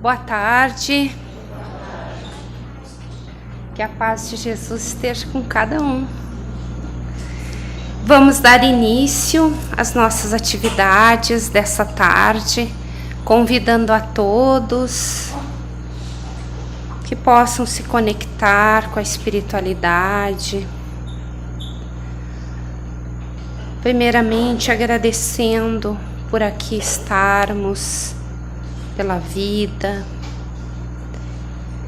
Boa tarde. Que a paz de Jesus esteja com cada um. Vamos dar início às nossas atividades dessa tarde, convidando a todos que possam se conectar com a espiritualidade. Primeiramente, agradecendo por aqui estarmos, pela vida,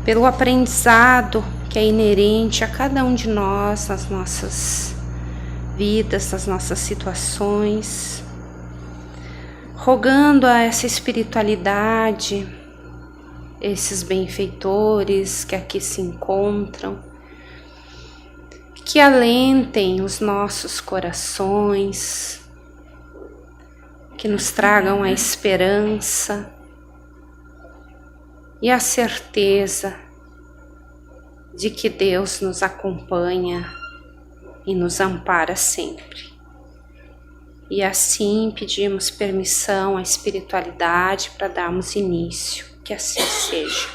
pelo aprendizado que é inerente a cada um de nós, nas nossas vidas, nas nossas situações, rogando a essa espiritualidade, esses benfeitores que aqui se encontram, que alentem os nossos corações, que nos tragam a esperança e a certeza de que Deus nos acompanha e nos ampara sempre. E assim pedimos permissão à espiritualidade para darmos início, que assim seja.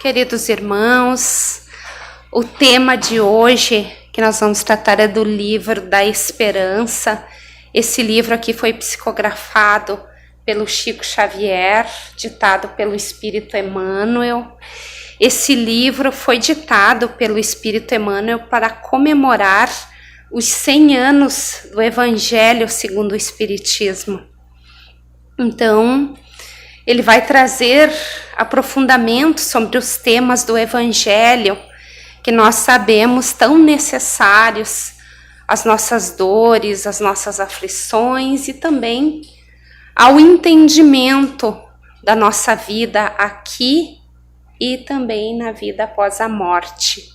Queridos irmãos, o tema de hoje que nós vamos tratar é do livro da Esperança. Esse livro aqui foi psicografado pelo Chico Xavier, ditado pelo Espírito Emmanuel. Esse livro foi ditado pelo Espírito Emmanuel para comemorar os 100 anos do Evangelho segundo o Espiritismo. Então, ele vai trazer aprofundamento sobre os temas do Evangelho, que nós sabemos tão necessários, as nossas dores, as nossas aflições e também ao entendimento da nossa vida aqui e também na vida após a morte.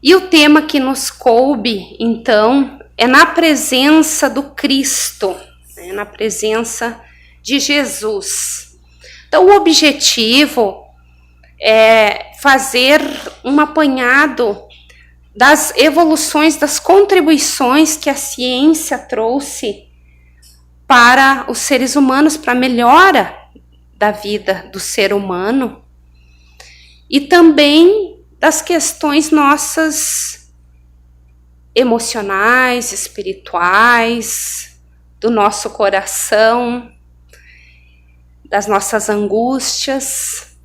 E o tema que nos coube, então, é na presença do Cristo, na presença de Jesus. Então, o objetivo é fazer um apanhado das evoluções, das contribuições que a ciência trouxe para os seres humanos, para a melhora da vida do ser humano, e também das questões nossas emocionais, espirituais, do nosso coração, das nossas angústias,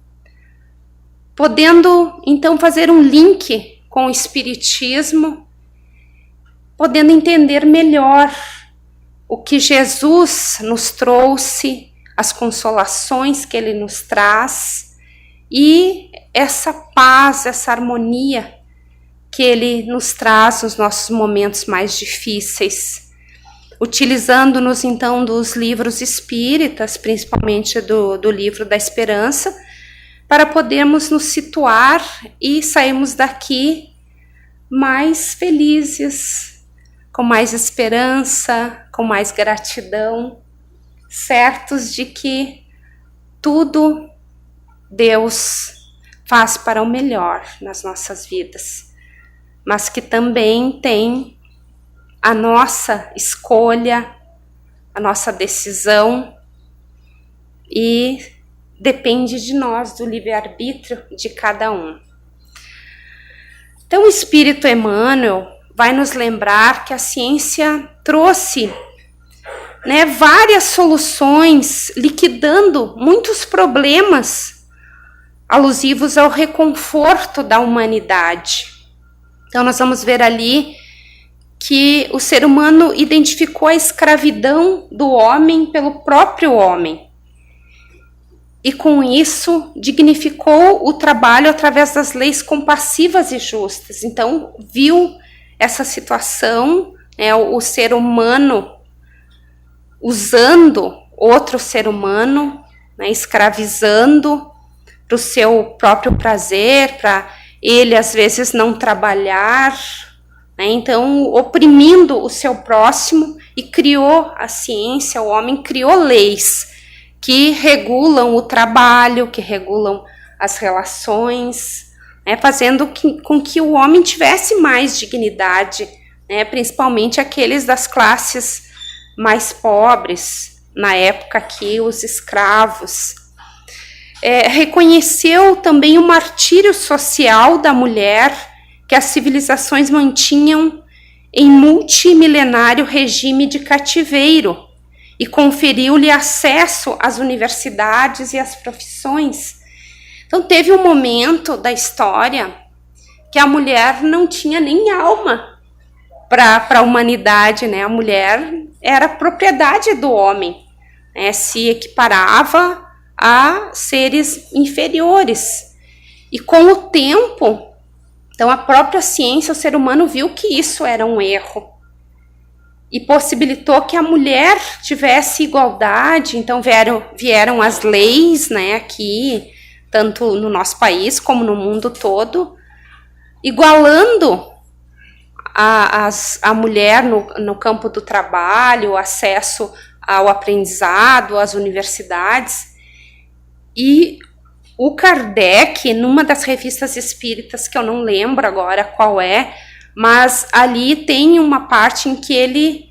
podendo então fazer um link com o Espiritismo, podendo entender melhor o que Jesus nos trouxe, as consolações que Ele nos traz e essa paz, essa harmonia que Ele nos traz nos nossos momentos mais difíceis, utilizando-nos então dos livros espíritas, principalmente do livro da Esperança, para podermos nos situar e sairmos daqui mais felizes, com mais esperança, com mais gratidão, certos de que tudo Deus faz para o melhor nas nossas vidas, mas que também tem a nossa escolha, a nossa decisão e depende de nós, do livre-arbítrio de cada um. Então, o Espírito Emmanuel vai nos lembrar que a ciência trouxe, várias soluções, liquidando muitos problemas alusivos ao reconforto da humanidade. Então, nós vamos ver ali que o ser humano identificou a escravidão do homem pelo próprio homem. E com isso dignificou o trabalho através das leis compassivas e justas. Então viu essa situação, o ser humano usando outro ser humano, escravizando para o seu próprio prazer, para ele às vezes não trabalhar, então oprimindo o seu próximo, e criou a ciência, o homem criou leis que regulam o trabalho, que regulam as relações, fazendo com que o homem tivesse mais dignidade, principalmente aqueles das classes mais pobres, na época aqui os escravos. Reconheceu também o martírio social da mulher que as civilizações mantinham em multimilenário regime de cativeiro e conferiu-lhe acesso às universidades e às profissões. Então teve um momento da história que a mulher não tinha nem alma para a humanidade, né? A mulher era propriedade do homem, né? Se equiparava a seres inferiores. E com o tempo, então a própria ciência, o ser humano viu que isso era um erro e possibilitou que a mulher tivesse igualdade. Então vieram as leis, né, aqui, tanto no nosso país como no mundo todo, igualando a mulher no campo do trabalho, acesso ao aprendizado, às universidades. E o Kardec, numa das revistas espíritas, que eu não lembro agora qual é, mas ali tem uma parte em que ele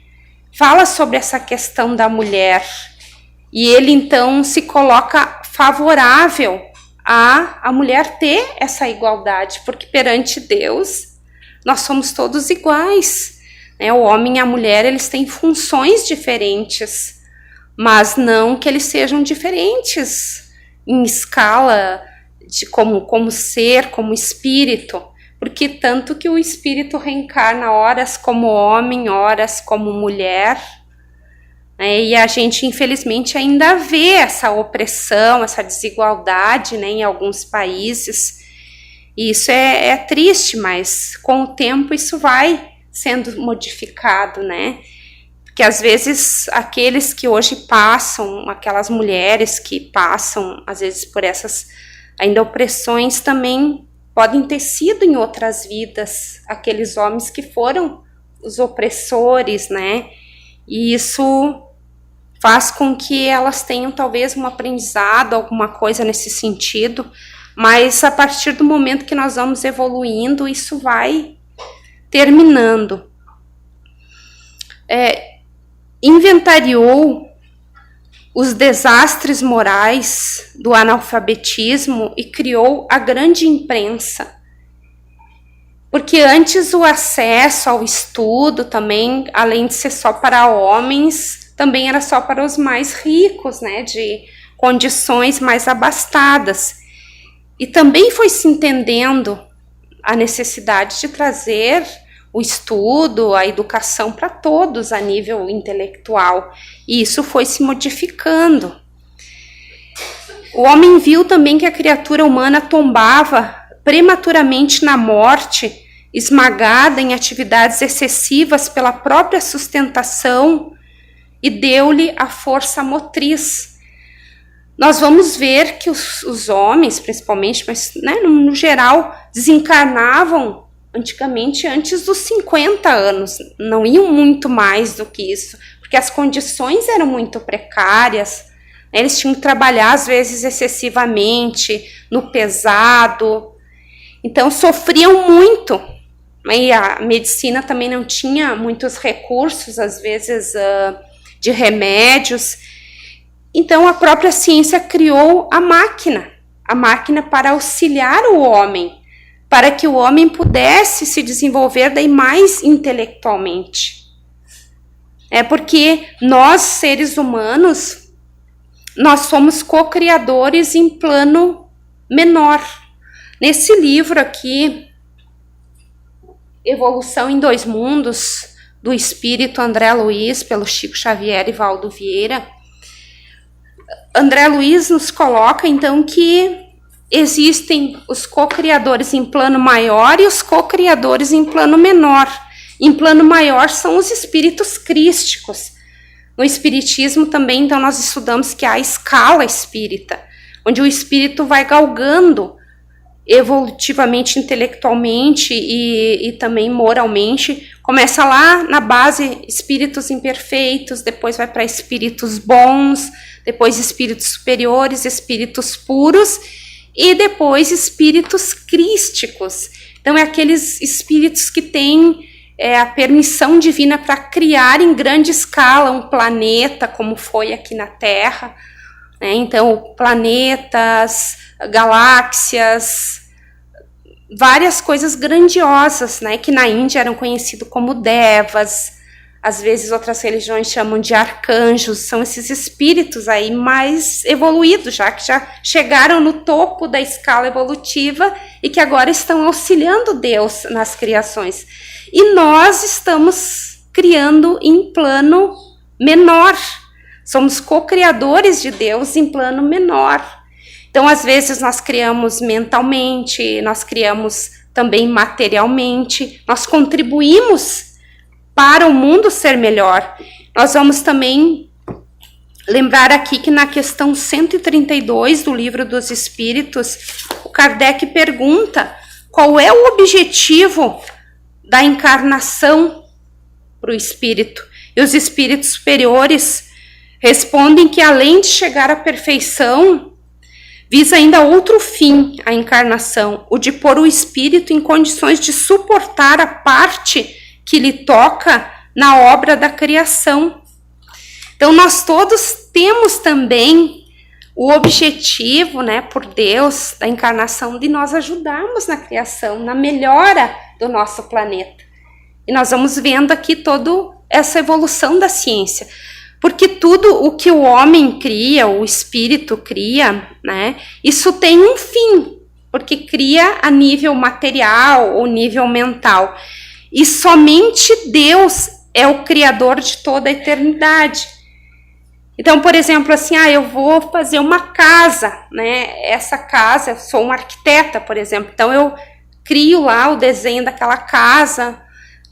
fala sobre essa questão da mulher. E ele então se coloca favorável a mulher ter essa igualdade, porque perante Deus nós somos todos iguais, né? O homem e a mulher, eles têm funções diferentes, mas não que eles sejam diferentes em escala de como ser, como espírito, porque tanto que o espírito reencarna horas como homem, horas como mulher, né? E a gente infelizmente ainda vê essa opressão, essa desigualdade, né, em alguns países, e isso é triste, mas com o tempo isso vai sendo modificado, né? Que às vezes aqueles que hoje passam, aquelas mulheres que passam às vezes por essas ainda opressões, também podem ter sido em outras vidas aqueles homens que foram os opressores, né? E isso faz com que elas tenham talvez um aprendizado, alguma coisa nesse sentido, mas a partir do momento que nós vamos evoluindo, isso vai terminando. Inventariou os desastres morais do analfabetismo e criou a grande imprensa. Porque antes o acesso ao estudo também, além de ser só para homens, também era só para os mais ricos, né, de condições mais abastadas. E também foi se entendendo a necessidade de trazer o estudo, a educação para todos a nível intelectual. E isso foi se modificando. O homem viu também que a criatura humana tombava prematuramente na morte, esmagada em atividades excessivas pela própria sustentação, e deu-lhe a força motriz. Nós vamos ver que os homens, principalmente, mas né, no geral, desencarnavam antigamente antes dos 50 anos, não iam muito mais do que isso, porque as condições eram muito precárias, né? Eles tinham que trabalhar às vezes excessivamente, no pesado, então sofriam muito, e a medicina também não tinha muitos recursos, às vezes, de remédios. Então a própria ciência criou a máquina para auxiliar o homem, para que o homem pudesse se desenvolver daí mais intelectualmente. Porque nós, seres humanos, nós somos co-criadores em plano menor. Nesse livro aqui, Evolução em Dois Mundos, do Espírito André Luiz, pelo Chico Xavier e Valdo Vieira, André Luiz nos coloca, então, que existem os co-criadores em plano maior e os co-criadores em plano menor. Em plano maior são os espíritos crísticos. No espiritismo também, então, nós estudamos que há a escala espírita, onde o espírito vai galgando evolutivamente, intelectualmente e também moralmente. Começa lá na base espíritos imperfeitos, depois vai para espíritos bons, depois espíritos superiores, espíritos puros e depois espíritos crísticos. Então é aqueles espíritos que têm a permissão divina para criar em grande escala um planeta, como foi aqui na Terra, né? Então, planetas, galáxias, várias coisas grandiosas, né? Que na Índia eram conhecidos como devas, às vezes outras religiões chamam de arcanjos, são esses espíritos aí mais evoluídos, que já chegaram no topo da escala evolutiva e que agora estão auxiliando Deus nas criações. E nós estamos criando em plano menor, somos co-criadores de Deus em plano menor. Então, às vezes, nós criamos mentalmente, nós criamos também materialmente, nós contribuímos para o mundo ser melhor. Nós vamos também lembrar aqui que na questão 132 do Livro dos Espíritos, o Kardec pergunta qual é o objetivo da encarnação para o espírito. E os espíritos superiores respondem que, além de chegar à perfeição, visa ainda outro fim a encarnação, o de pôr o espírito em condições de suportar a parte que lhe toca na obra da criação. Então, nós todos temos também o objetivo, né, por Deus, da encarnação, de nós ajudarmos na criação, na melhora do nosso planeta. E nós vamos vendo aqui toda essa evolução da ciência. Porque tudo o que o homem cria, o espírito cria, né, isso tem um fim, porque cria a nível material ou nível mental. E somente Deus é o criador de toda a eternidade. Então, por exemplo, assim, eu vou fazer uma casa, né? Essa casa, eu sou uma arquiteta, por exemplo, então eu crio lá o desenho daquela casa,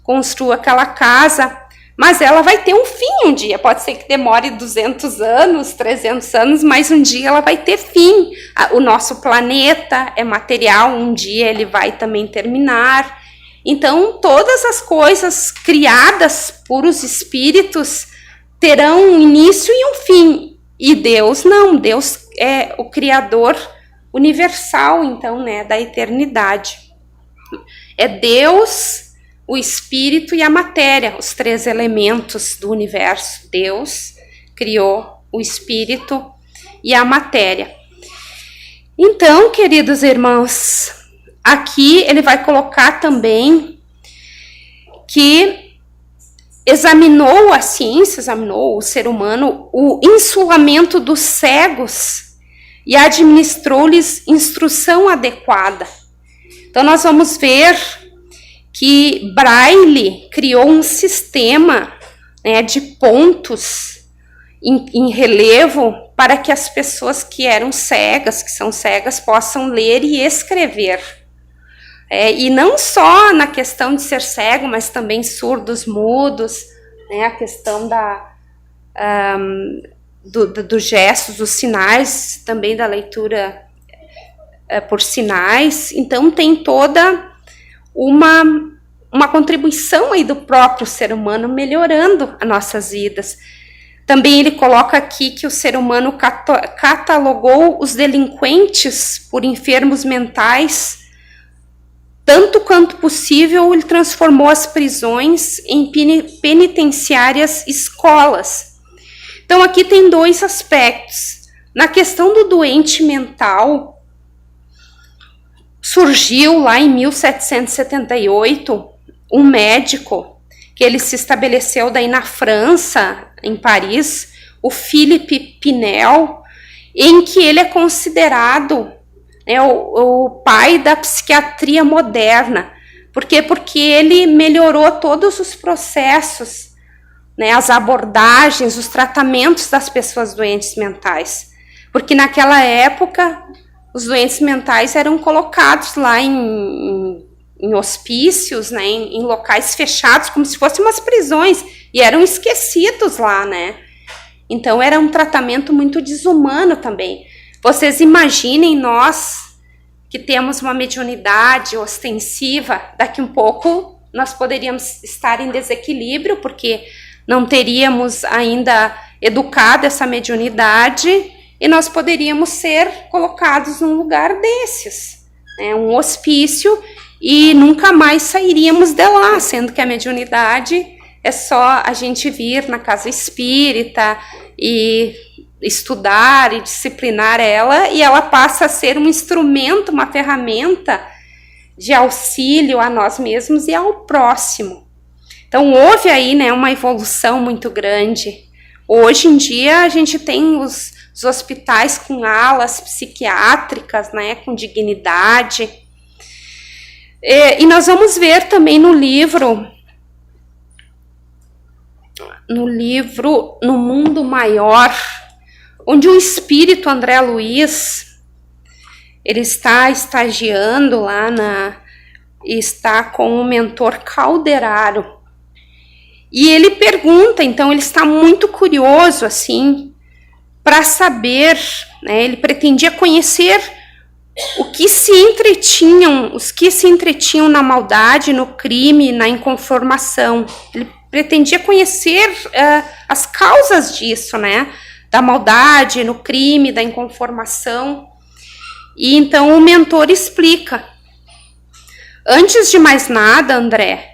construo aquela casa, mas ela vai ter um fim um dia. Pode ser que demore 200 anos, 300 anos, mas um dia ela vai ter fim. O nosso planeta é material, um dia ele vai também terminar. Então, todas as coisas criadas por os espíritos terão um início e um fim. E Deus não, Deus é o Criador universal, então, né, da eternidade. É Deus, o Espírito e a matéria, os três elementos do universo. Deus criou o Espírito e a matéria. Então, queridos irmãos, aqui ele vai colocar também que examinou a ciência, examinou o ser humano, o insulamento dos cegos e administrou-lhes instrução adequada. Então nós vamos ver que Braille criou um sistema, né, de pontos em relevo para que as pessoas que eram cegas, que são cegas, possam ler e escrever. E não só na questão de ser cego, mas também surdos, mudos, né, a questão dos gestos, dos sinais, também da leitura por sinais. Então tem toda uma contribuição aí do próprio ser humano melhorando as nossas vidas. Também ele coloca aqui que o ser humano catalogou os delinquentes por enfermos mentais. Tanto quanto possível, ele transformou as prisões em penitenciárias escolas. Então, aqui tem dois aspectos. Na questão do doente mental, surgiu lá em 1778 um médico que ele se estabeleceu daí na França, em Paris, o Philippe Pinel, em que ele é considerado o pai da psiquiatria moderna. Por quê? Porque ele melhorou todos os processos, né, as abordagens, os tratamentos das pessoas doentes mentais. Porque naquela época, os doentes mentais eram colocados lá em hospícios, né, em locais fechados, como se fossem umas prisões, e eram esquecidos lá, né? Então era um tratamento muito desumano também. Vocês imaginem nós que temos uma mediunidade ostensiva, daqui um pouco nós poderíamos estar em desequilíbrio, porque não teríamos ainda educado essa mediunidade e nós poderíamos ser colocados num lugar desses, né, um hospício, e nunca mais sairíamos de lá, sendo que a mediunidade é só a gente vir na casa espírita e estudar e disciplinar ela, e ela passa a ser um instrumento, uma ferramenta de auxílio a nós mesmos e ao próximo. Então houve aí, né, uma evolução muito grande. Hoje em dia a gente tem os hospitais com alas psiquiátricas, né, com dignidade. E nós vamos ver também no livro No Mundo Maior, onde o espírito André Luiz, ele está estagiando lá e está com o mentor Calderaro. E ele pergunta, então ele está muito curioso, assim, para saber, né, ele pretendia conhecer os que se entretinham na maldade, no crime, na inconformação. Ele pretendia conhecer as causas disso, né, da maldade, no crime, da inconformação. E então o mentor explica: antes de mais nada, André,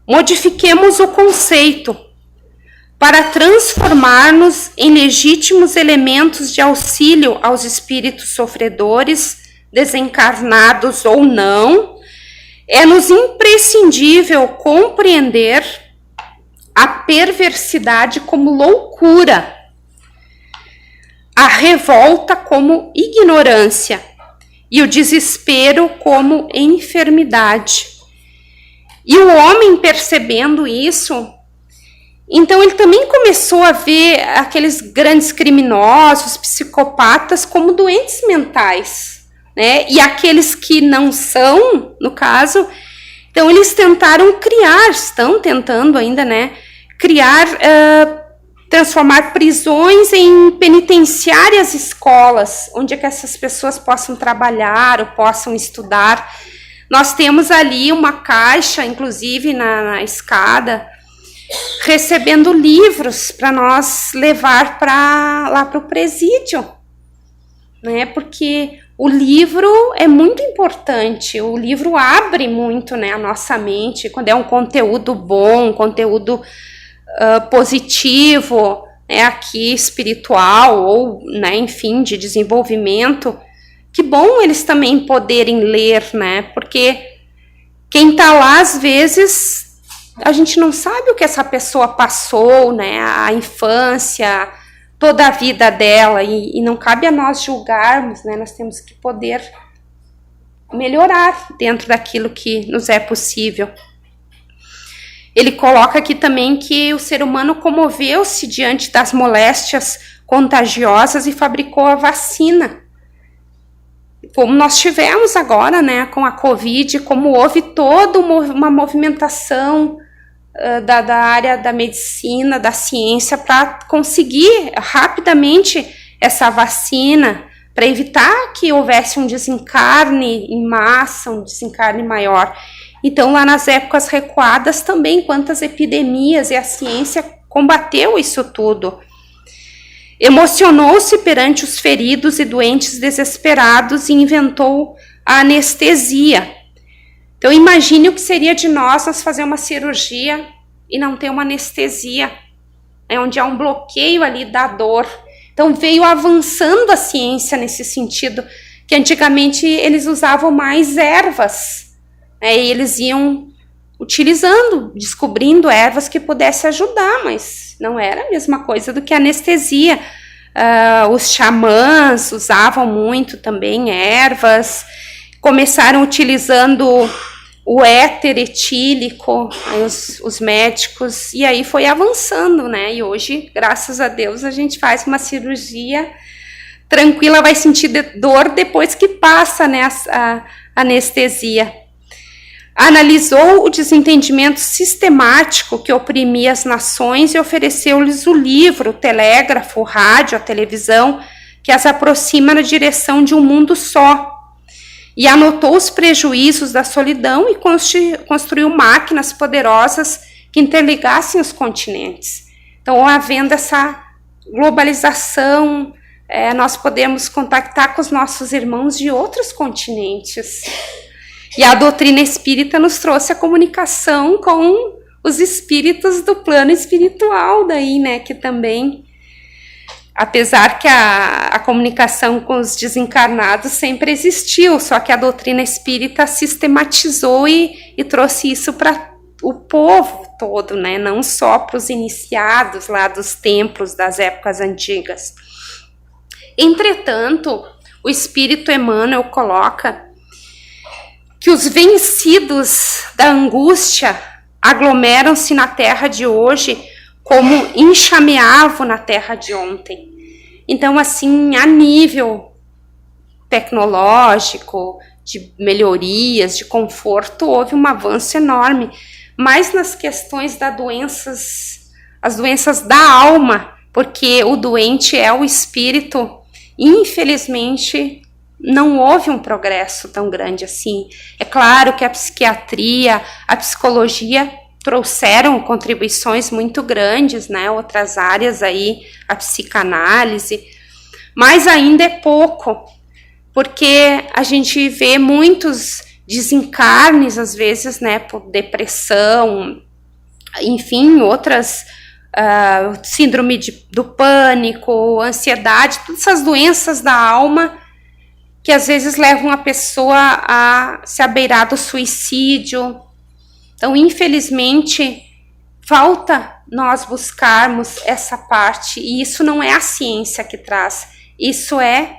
modifiquemos o conceito para transformar-nos em legítimos elementos de auxílio aos espíritos sofredores, desencarnados ou não. É-nos imprescindível compreender a perversidade como loucura, a revolta como ignorância e o desespero como enfermidade. E o homem, percebendo isso, então ele também começou a ver aqueles grandes criminosos, psicopatas, como doentes mentais, né? E aqueles que não são, no caso, então eles estão tentando ainda, né, transformar prisões em penitenciárias escolas, onde é que essas pessoas possam trabalhar ou possam estudar. Nós temos ali uma caixa, inclusive na escada, recebendo livros para nós levar lá para o presídio, né? Porque o livro é muito importante, o livro abre muito, né, a nossa mente, quando é um conteúdo bom, um conteúdo positivo, né, aqui espiritual ou, né, enfim, de desenvolvimento. Que bom eles também poderem ler, né? Porque quem está lá, às vezes, a gente não sabe o que essa pessoa passou, né? A infância, toda a vida dela, e não cabe a nós julgarmos, né? Nós temos que poder melhorar dentro daquilo que nos é possível. Ele coloca aqui também que o ser humano comoveu-se diante das moléstias contagiosas e fabricou a vacina. Como nós tivemos agora, né, com a Covid, como houve toda uma movimentação da área da medicina, da ciência, para conseguir rapidamente essa vacina, para evitar que houvesse um desencarne em massa, um desencarne maior. Então, lá nas épocas recuadas também, quantas epidemias, e a ciência combateu isso tudo. Emocionou-se perante os feridos e doentes desesperados e inventou a anestesia. Então, imagine o que seria de nós fazer uma cirurgia e não ter uma anestesia, onde há um bloqueio ali da dor. Então, veio avançando a ciência nesse sentido, que antigamente eles usavam mais ervas, e eles iam utilizando, descobrindo ervas que pudessem ajudar, mas não era a mesma coisa do que anestesia. Os xamãs usavam muito também ervas, começaram utilizando o éter etílico, aí os médicos, e aí foi avançando, né? E hoje, graças a Deus, a gente faz uma cirurgia tranquila, vai sentir dor depois que passa, né, a anestesia. Analisou o desentendimento sistemático que oprimia as nações e ofereceu-lhes o livro, o telégrafo, o rádio, a televisão, que as aproxima na direção de um mundo só. E anotou os prejuízos da solidão e construiu máquinas poderosas que interligassem os continentes. Então, havendo essa globalização, nós podemos contactar com os nossos irmãos de outros continentes. E a doutrina espírita nos trouxe a comunicação com os espíritos do plano espiritual daí, né, que também, apesar que a comunicação com os desencarnados sempre existiu, só que a doutrina espírita sistematizou e trouxe isso para o povo todo, né, não só para os iniciados lá dos templos das épocas antigas. Entretanto, o Espírito Emmanuel coloca que os vencidos da angústia aglomeram-se na terra de hoje como enxameavam na terra de ontem. Então, assim, a nível tecnológico, de melhorias, de conforto, houve um avanço enorme. Mas nas questões das doenças, as doenças da alma, porque o doente é o espírito, infelizmente, não houve um progresso tão grande assim. É claro que a psiquiatria, a psicologia trouxeram contribuições muito grandes, né? Outras áreas aí, a psicanálise, mas ainda é pouco, porque a gente vê muitos desencarnes, às vezes, né? Por depressão, enfim, outras, síndrome do pânico, ansiedade, todas essas doenças da alma, que às vezes levam a pessoa a se abeirar do suicídio. Então, infelizmente, falta nós buscarmos essa parte, e isso não é a ciência que traz, isso é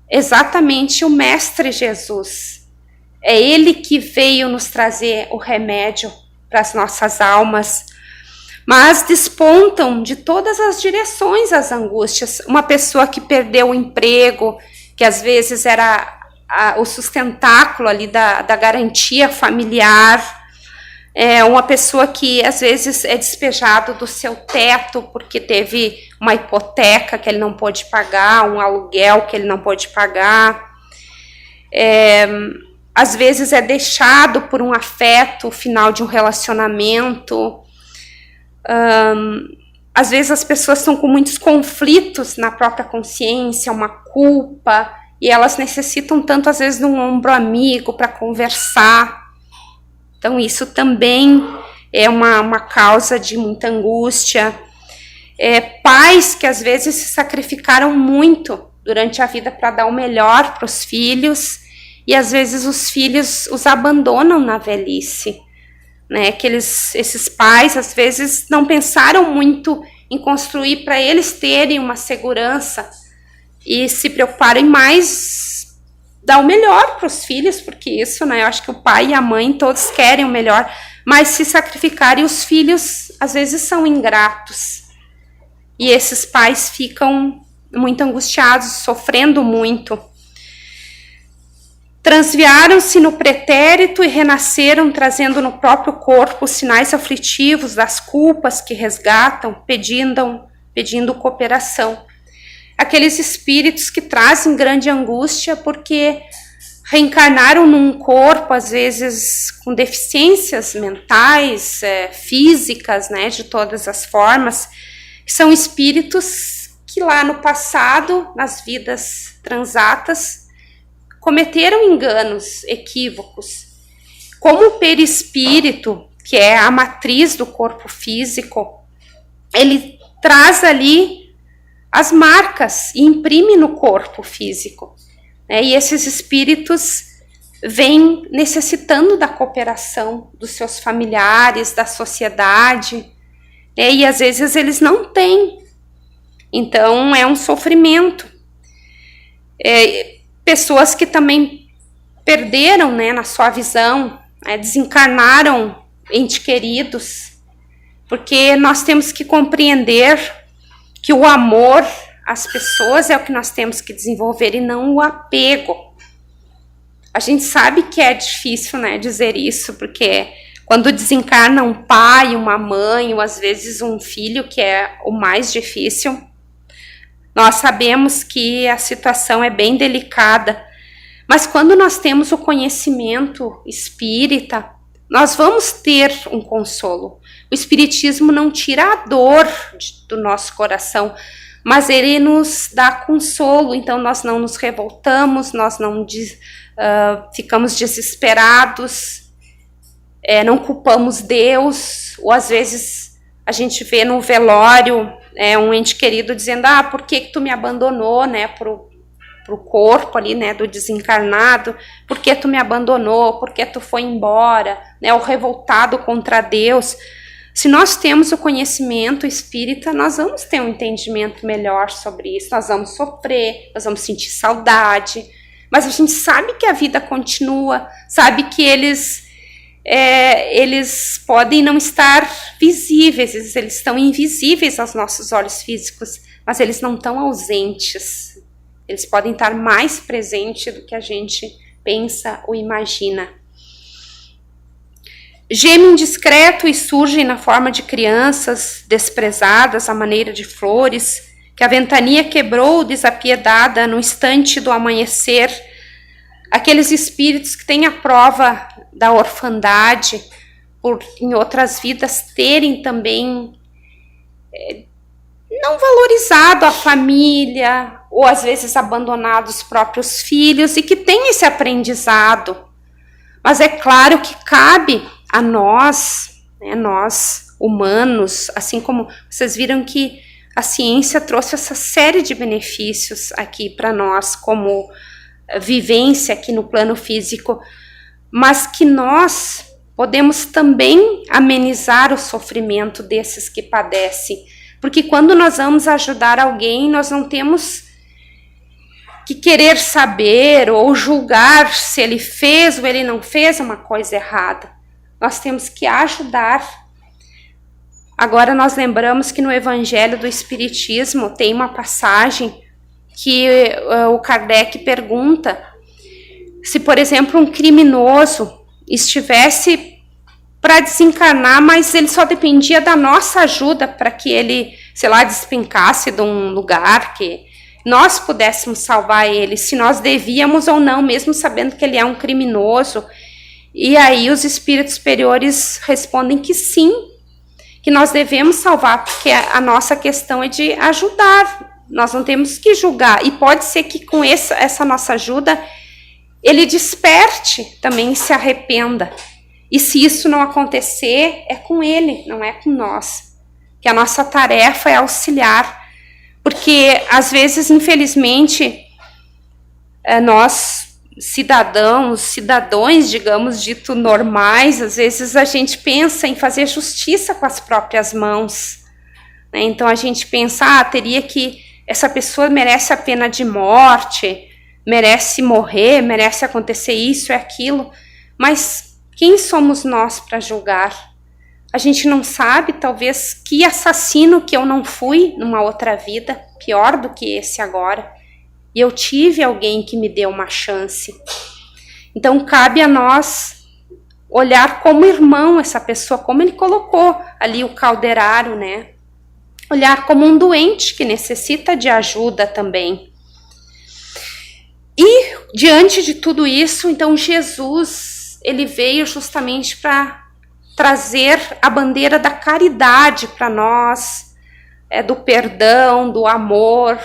exatamente o Mestre Jesus. É Ele que veio nos trazer o remédio para as nossas almas, mas despontam de todas as direções as angústias. Uma pessoa que perdeu o emprego, que às vezes era o sustentáculo ali da garantia familiar, uma pessoa que às vezes é despejado do seu teto porque teve uma hipoteca que ele não pôde pagar, um aluguel que ele não pôde pagar, às vezes é deixado por um afeto, o final de um relacionamento, às vezes as pessoas estão com muitos conflitos na própria consciência, uma culpa, e elas necessitam tanto, às vezes, de um ombro amigo para conversar. Então, isso também é uma causa de muita angústia. Pais que, às vezes, se sacrificaram muito durante a vida para dar o melhor para os filhos, e, às vezes, os filhos os abandonam na velhice. Né, que esses pais, às vezes, não pensaram muito em construir para eles terem uma segurança e se preocuparem mais dar o melhor para os filhos, porque isso, né, eu acho que o pai e a mãe todos querem o melhor, mas se sacrificarem, os filhos, às vezes, são ingratos. E esses pais ficam muito angustiados, sofrendo muito. Transviaram-se no pretérito e renasceram, trazendo no próprio corpo os sinais aflitivos das culpas que resgatam, pedindo cooperação. Aqueles espíritos que trazem grande angústia porque reencarnaram num corpo, às vezes, com deficiências mentais, físicas, né, de todas as formas, são espíritos que lá no passado, nas vidas transatas, cometeram enganos, equívocos. Como o perispírito, que é a matriz do corpo físico, ele traz ali as marcas e imprime no corpo físico. E esses espíritos vêm necessitando da cooperação dos seus familiares, da sociedade, e às vezes eles não têm. Então é um sofrimento. Pessoas que também perderam, né, na sua visão, desencarnaram entes queridos, porque nós temos que compreender que o amor às pessoas é o que nós temos que desenvolver e não o apego. A gente sabe que é difícil, né, dizer isso, porque quando desencarna um pai, uma mãe, ou às vezes um filho, que é o mais difícil, nós sabemos que a situação é bem delicada, mas quando nós temos o conhecimento espírita, nós vamos ter um consolo. O espiritismo não tira a dor do nosso coração, mas ele nos dá consolo. Então nós não nos revoltamos, nós não ficamos desesperados, não culpamos Deus, ou às vezes a gente vê no velório um ente querido dizendo, por que tu me abandonou, né, pro corpo ali, né, do desencarnado, por que tu me abandonou, por que tu foi embora, né, o revoltado contra Deus. Se nós temos o conhecimento espírita, nós vamos ter um entendimento melhor sobre isso, nós vamos sofrer, nós vamos sentir saudade, mas a gente sabe que a vida continua, sabe que eles podem não estar visíveis, eles estão invisíveis aos nossos olhos físicos, mas eles não estão ausentes. Eles podem estar mais presentes do que a gente pensa ou imagina. Gemem discreto e surgem na forma de crianças desprezadas à maneira de flores, que a ventania quebrou desapiedada no instante do amanhecer. Aqueles espíritos que têm a prova da orfandade, por em outras vidas terem também não valorizado a família, ou às vezes abandonado os próprios filhos, e que tem esse aprendizado. Mas é claro que cabe a nós, né, nós humanos, assim como vocês viram que a ciência trouxe essa série de benefícios aqui para nós, como vivência aqui no plano físico, mas que nós podemos também amenizar o sofrimento desses que padecem. Porque quando nós vamos ajudar alguém, nós não temos que querer saber ou julgar se ele fez ou ele não fez uma coisa errada. Nós temos que ajudar. Agora nós lembramos que no Evangelho do Espiritismo tem uma passagem que o Kardec pergunta se, por exemplo, um criminoso estivesse para desencarnar, mas ele só dependia da nossa ajuda para que ele, sei lá, despencasse de um lugar que nós pudéssemos salvar ele, se nós devíamos ou não, mesmo sabendo que ele é um criminoso. E aí os espíritos superiores respondem que sim, que nós devemos salvar, porque a nossa questão é de ajudar, nós não temos que julgar. E pode ser que com essa nossa ajuda, ele desperte também e se arrependa. E se isso não acontecer, é com ele, não é com nós. Que a nossa tarefa é auxiliar. Porque, às vezes, infelizmente, nós, cidadãos, digamos, dito normais, às vezes a gente pensa em fazer justiça com as próprias mãos. Né? Então, a gente pensa, teria que, essa pessoa merece a pena de morte, merece morrer, merece acontecer isso e aquilo. Mas quem somos nós para julgar? A gente não sabe, talvez, que assassino que eu não fui numa outra vida, pior do que esse agora. E eu tive alguém que me deu uma chance. Então, cabe a nós olhar como irmão essa pessoa, como ele colocou ali o calderário, né? Olhar como um doente que necessita de ajuda também. E, diante de tudo isso, então, Jesus, ele veio justamente para trazer a bandeira da caridade para nós, do perdão, do amor,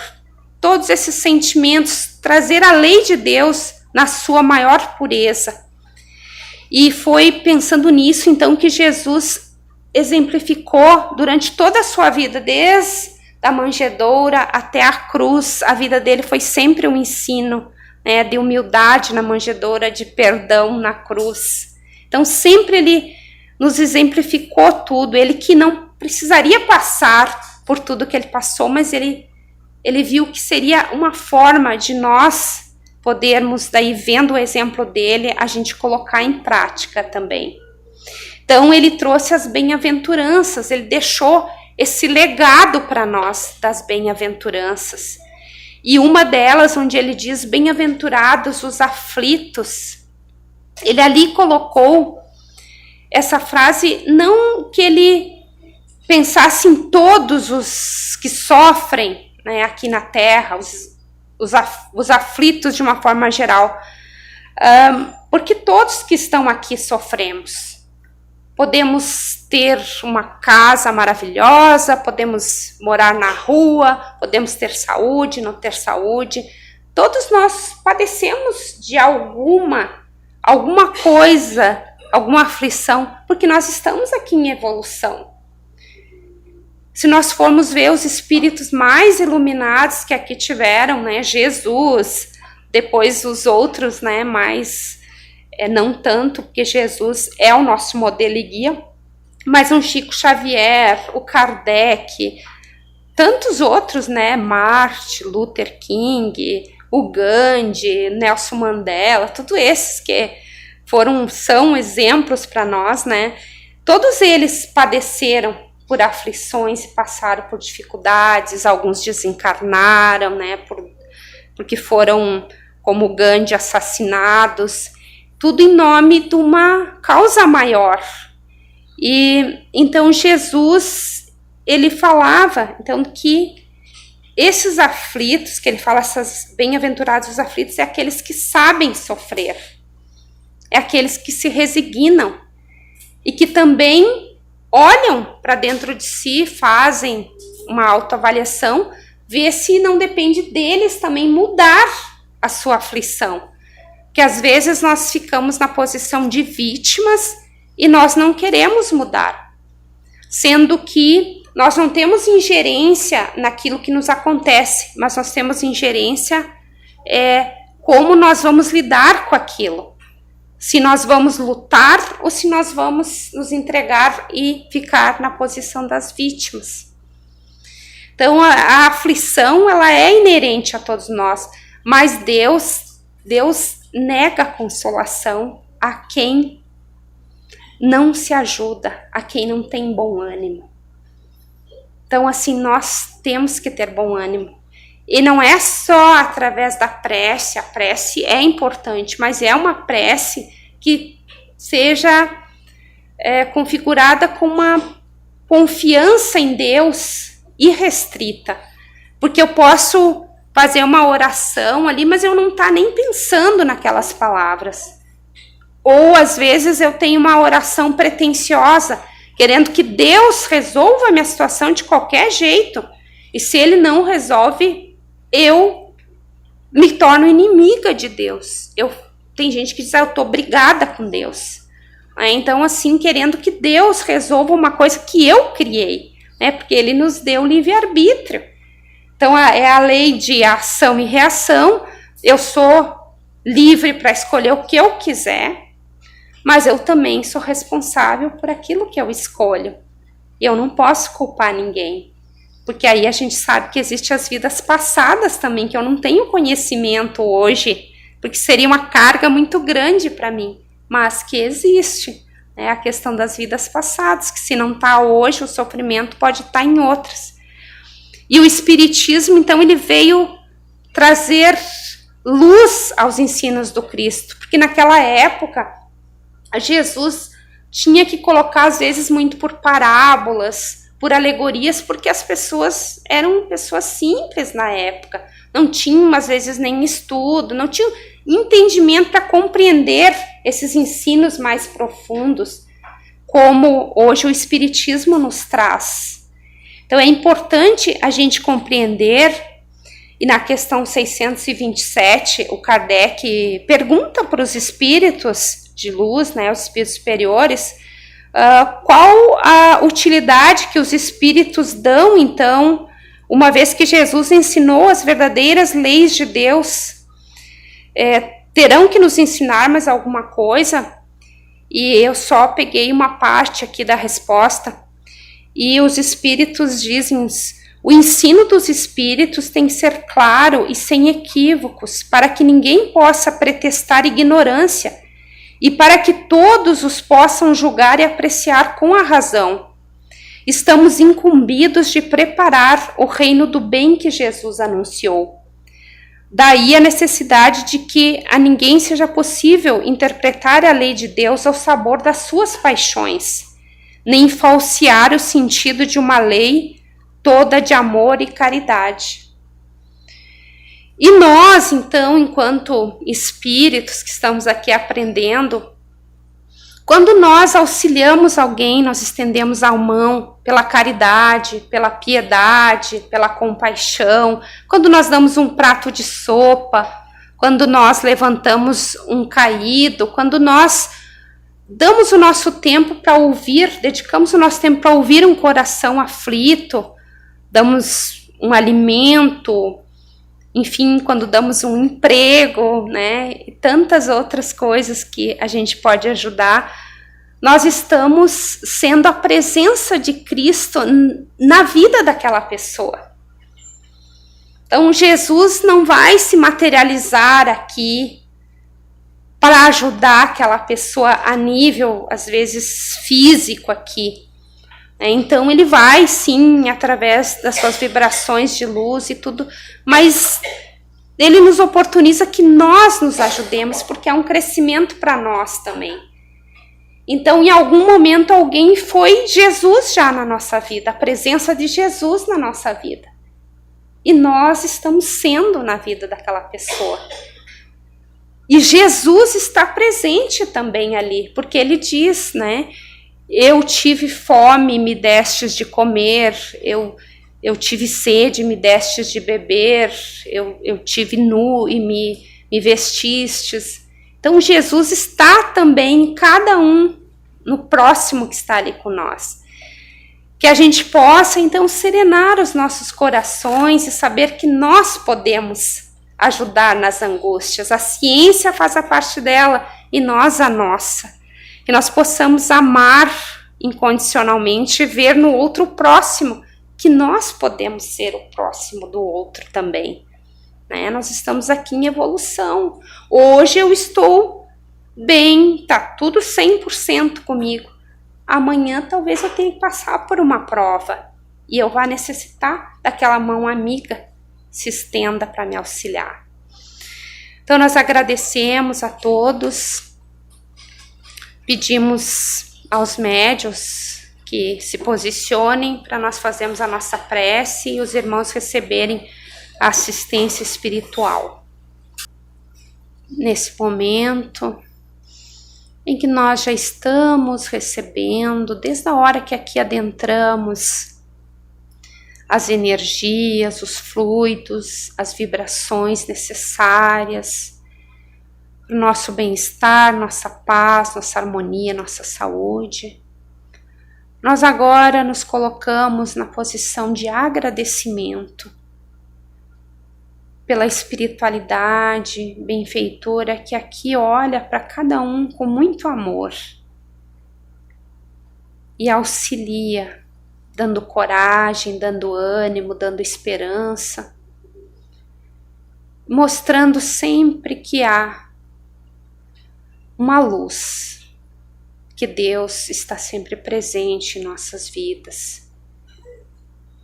todos esses sentimentos, trazer a lei de Deus na sua maior pureza. E foi pensando nisso, então, que Jesus exemplificou durante toda a sua vida, desde a manjedoura até a cruz. A vida dele foi sempre um ensino, né, de humildade na manjedoura, de perdão na cruz. Então, sempre ele nos exemplificou tudo, ele que não precisaria passar por tudo que ele passou, mas ele viu que seria uma forma de nós podermos, daí vendo o exemplo dele, a gente colocar em prática também. Então ele trouxe as bem-aventuranças, ele deixou esse legado para nós das bem-aventuranças. E uma delas, onde ele diz, bem-aventurados os aflitos, ele ali colocou essa frase, não que ele pensasse em todos os que sofrem, né, aqui na Terra, os aflitos de uma forma geral, porque todos que estão aqui sofremos. Podemos ter uma casa maravilhosa, podemos morar na rua, podemos ter saúde, não ter saúde. todos nós padecemos de alguma coisa, alguma aflição, porque nós estamos aqui em evolução. Se nós formos ver os espíritos mais iluminados que aqui tiveram, né, Jesus, depois os outros, né, mais, não tanto, porque Jesus é o nosso modelo e guia, mas um Chico Xavier, o Kardec, tantos outros, né, Martin Luther King, o Gandhi, Nelson Mandela, todos esses que são exemplos para nós, né, todos eles padeceram por aflições e passaram por dificuldades, alguns desencarnaram, né, porque foram, como Gandhi, assassinados, tudo em nome de uma causa maior. E então Jesus, ele falava então que esses aflitos, que ele fala, essas bem-aventurados os aflitos, é aqueles que sabem sofrer, é aqueles que se resignam e que também olham para dentro de si, fazem uma autoavaliação, vê se não depende deles também mudar a sua aflição. Porque às vezes nós ficamos na posição de vítimas e nós não queremos mudar, sendo que nós não temos ingerência naquilo que nos acontece, mas nós temos ingerência como nós vamos lidar com aquilo. Se nós vamos lutar ou se nós vamos nos entregar e ficar na posição das vítimas. Então a aflição, ela é inerente a todos nós, mas Deus nega a consolação a quem não se ajuda, a quem não tem bom ânimo. Então assim, nós temos que ter bom ânimo. E não é só através da prece, a prece é importante, mas é uma prece que seja configurada com uma confiança em Deus irrestrita. Porque eu posso fazer uma oração ali, mas eu não estou nem pensando naquelas palavras. Ou às vezes eu tenho uma oração pretensiosa, querendo que Deus resolva a minha situação de qualquer jeito. E se Ele não resolve, eu me torno inimiga de Deus. Tem gente que diz, eu estou brigada com Deus. Então, assim, querendo que Deus resolva uma coisa que eu criei, né? Porque Ele nos deu livre-arbítrio. Então, é a lei de ação e reação. Eu sou livre para escolher o que eu quiser, mas eu também sou responsável por aquilo que eu escolho. E eu não posso culpar ninguém. Porque aí a gente sabe que existem as vidas passadas também, que eu não tenho conhecimento hoje, porque seria uma carga muito grande para mim, mas que existe, né? A questão das vidas passadas, que se não está hoje, o sofrimento pode estar em outras. E o Espiritismo, então, ele veio trazer luz aos ensinos do Cristo, porque naquela época, Jesus tinha que colocar, às vezes, muito por parábolas, por alegorias, porque as pessoas eram pessoas simples na época, não tinham às vezes nem estudo, não tinham entendimento para compreender esses ensinos mais profundos, como hoje o Espiritismo nos traz. Então é importante a gente compreender, e na questão 627, o Kardec pergunta para os espíritos de luz, né, os espíritos superiores, qual a utilidade que os espíritos dão, então, uma vez que Jesus ensinou as verdadeiras leis de Deus, terão que nos ensinar mais alguma coisa? E eu só peguei uma parte aqui da resposta, e os espíritos dizem, o ensino dos espíritos tem que ser claro e sem equívocos, para que ninguém possa pretextar ignorância, e para que todos os possam julgar e apreciar com a razão. Estamos incumbidos de preparar o reino do bem que Jesus anunciou. Daí a necessidade de que a ninguém seja possível interpretar a lei de Deus ao sabor das suas paixões, nem falsear o sentido de uma lei toda de amor e caridade. E nós, então, enquanto espíritos que estamos aqui aprendendo Quando nós auxiliamos alguém, nós estendemos a mão pela caridade, pela piedade, pela compaixão. Quando nós damos um prato de sopa, quando nós levantamos um caído, quando nós damos o nosso tempo para ouvir, dedicamos o nosso tempo para ouvir um coração aflito, damos um alimento, enfim, quando damos um emprego, né, e tantas outras coisas que a gente pode ajudar, nós estamos sendo a presença de Cristo na vida daquela pessoa. Então, Jesus não vai se materializar aqui para ajudar aquela pessoa a nível, às vezes, físico aqui. Então, ele vai, sim, através das suas vibrações de luz e tudo, mas ele nos oportuniza que nós nos ajudemos, porque é um crescimento para nós também. Então, em algum momento, alguém foi Jesus já na nossa vida, a presença de Jesus na nossa vida. E nós estamos sendo na vida daquela pessoa. E Jesus está presente também ali, porque ele diz, né? Eu tive fome, me destes de comer, eu tive sede, me destes de beber, eu tive nu e me vestistes. Então Jesus está também em cada um, no próximo que está ali com nós. Que a gente possa então serenar os nossos corações e saber que nós podemos ajudar nas angústias. A ciência faz a parte dela e nós a nossa. Que nós possamos amar incondicionalmente e ver no outro o próximo, que nós podemos ser o próximo do outro também. Né? Nós estamos aqui em evolução. Hoje eu estou bem, tá tudo 100% comigo. Amanhã talvez eu tenha que passar por uma prova e eu vá necessitar daquela mão amiga se estenda para me auxiliar. Então nós agradecemos a todos. Pedimos aos médiuns que se posicionem para nós fazermos a nossa prece e os irmãos receberem a assistência espiritual. Nesse momento em que nós já estamos recebendo, desde a hora que aqui adentramos, as energias, os fluidos, as vibrações necessárias, para o nosso bem-estar, nossa paz, nossa harmonia, nossa saúde. Nós agora nos colocamos na posição de agradecimento pela espiritualidade benfeitora que aqui olha para cada um com muito amor e auxilia, dando coragem, dando ânimo, dando esperança, mostrando sempre que há uma luz, que Deus está sempre presente em nossas vidas.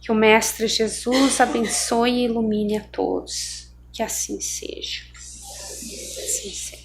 Que o Mestre Jesus abençoe e ilumine a todos. Que assim seja. Assim seja.